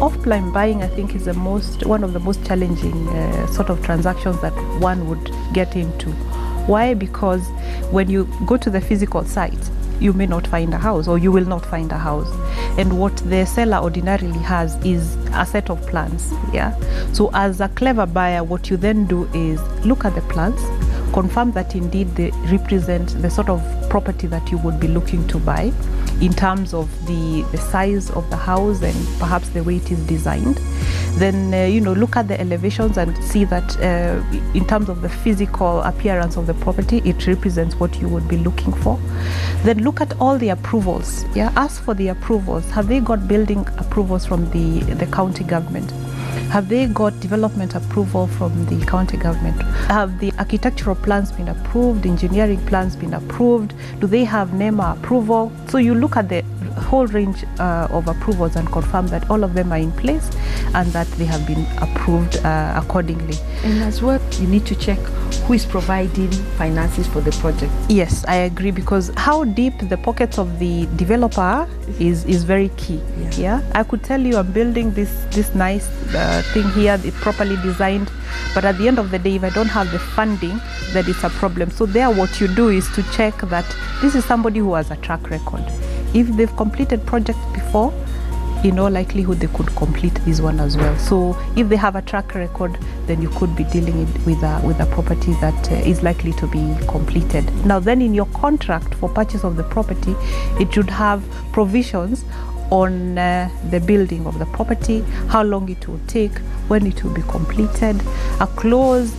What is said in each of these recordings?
off-plan buying, I think, is one of the most challenging sort of transactions that one would get into. Why? Because when you go to the physical site, you may not find a house, or you will not find a house. And what the seller ordinarily has is a set of plans. Yeah. So as a clever buyer, what you then do is look at the plans, confirm that indeed they represent the sort of property that you would be looking to buy in terms of the size of the house and perhaps the way it is designed. Then look at the elevations and see that in terms of the physical appearance of the property, it represents what you would be looking for. Then look at all the approvals. Yeah, ask for the approvals. Have they got building approvals from the county government? Have they got development approval from the county government? Have the architectural plans been approved? Engineering plans been approved? Do they have NEMA approval? So you look at the whole range of approvals and confirm that all of them are in place and that they have been approved accordingly. And as well, you need to check who is providing finances for the project. Yes, I agree, because how deep the pockets of the developer is very key. Yeah, I could tell you I'm building this nice thing here, it's properly designed, but at the end of the day, if I don't have the funding, then it's a problem. So there, what you do is to check that this is somebody who has a track record. If they've completed projects before, in all likelihood they could complete this one as well. So if they have a track record, then you could be dealing with a property that is likely to be completed. Now then, in your contract for purchase of the property, it should have provisions on the building of the property, how long it will take, when it will be completed, a clause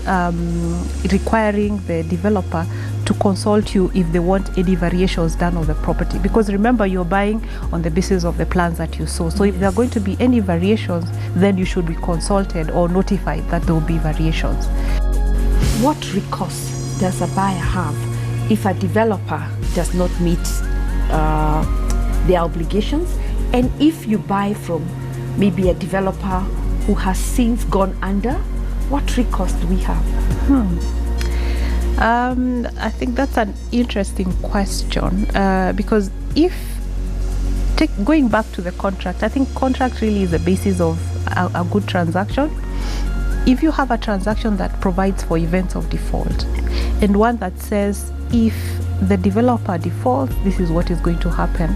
requiring the developer to consult you if they want any variations done of the property, because remember, you're buying on the basis of the plans that you saw. So if there are going to be any variations, then you should be consulted or notified that there will be variations. What recourse does a buyer have if a developer does not meet their obligations, and if you buy from maybe a developer who has since gone under, what recourse do we have? I think that's an interesting question, because going back to the contract, I think contract really is the basis of a good transaction. If you have a transaction that provides for events of default, and one that says if the developer defaults, this is what is going to happen,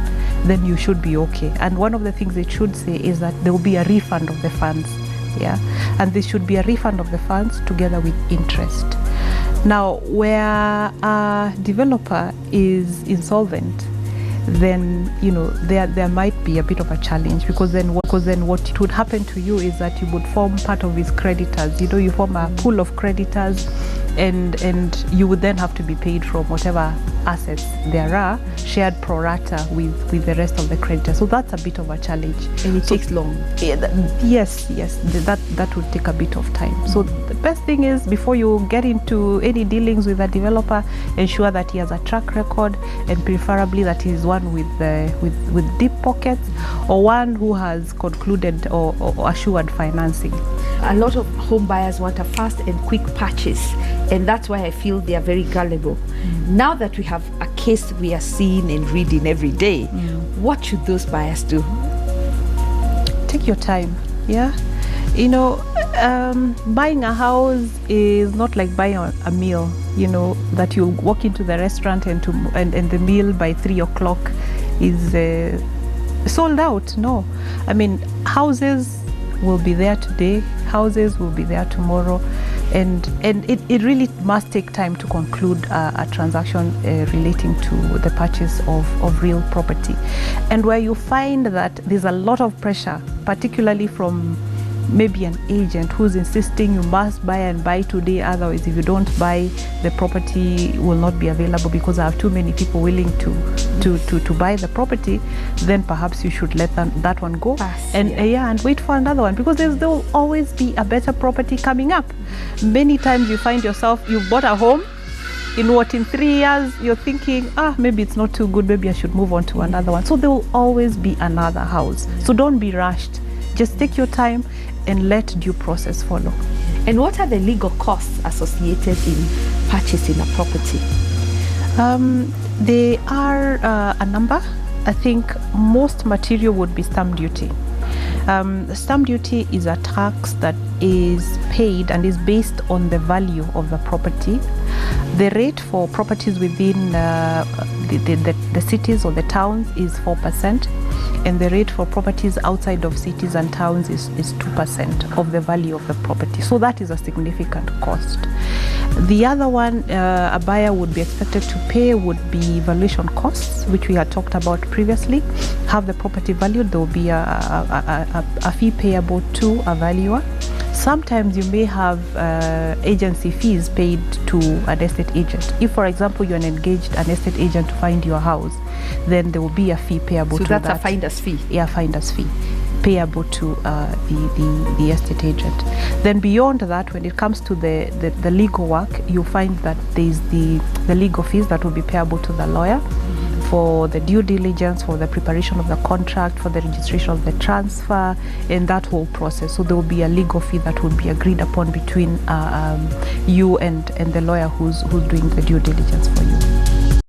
then you should be okay. And one of the things it should say is that there will be a refund of the funds. Yeah, and there should be a refund of the funds together with interest. Now, where a developer is insolvent, then there might be a bit of a challenge, because then what it would happen to you is that you would form part of his creditors. You form a pool of creditors, and you would then have to be paid from whatever assets there are, shared pro rata with the rest of the creditors. So that's a bit of a challenge, and it takes long. Yes, that would take a bit of time. So the best thing is, before you get into any dealings with a developer, ensure that he has a track record, and preferably that he is one with deep pockets, or one who has concluded or assured financing. A lot of home buyers want a fast and quick purchase, and that's why I feel they are very gullible. Now that we have a case we are seeing and reading every day, what should those buyers do? Take your time. Yeah, buying a house is not like buying a meal, that you walk into the restaurant and the meal by 3 o'clock is sold out. No, I mean, houses will be there today, houses will be there tomorrow, and it really must take time to conclude a transaction relating to the purchase of real property. And where you find that there's a lot of pressure, particularly from maybe an agent who's insisting you must buy and buy today, otherwise if you don't buy, the property will not be available because I have too many people willing to buy the property, then perhaps you should let that one go and wait for another one, because there will always be a better property coming up. Many times you find yourself, you've bought a home, in 3 years you're thinking, maybe it's not too good, maybe I should move on to another one. So there will always be another house. So don't be rushed. Just take your time and let due process follow. And what are the legal costs associated in purchasing a property? They are a number. I think most material would be stamp duty. Stamp duty is a tax that is paid and is based on the value of the property. The rate for properties within the cities or the towns is 4%, and the rate for properties outside of cities and towns is 2% of the value of the property. So that is a significant cost. The other one a buyer would be expected to pay would be valuation costs, which we had talked about previously. Have the property valued, there will be a fee payable to a valuer. Sometimes you may have agency fees paid to an estate agent. If, for example, you're engaged an estate agent to find your house, then there will be a fee payable to that. So that's a finder's fee? Yeah, finder's fee payable to the estate agent. Then beyond that, when it comes to the legal work, you'll find that there's the legal fees that will be payable to the lawyer for the due diligence, for the preparation of the contract, for the registration of the transfer, and that whole process. So there will be a legal fee that will be agreed upon between you and the lawyer who's doing the due diligence for you.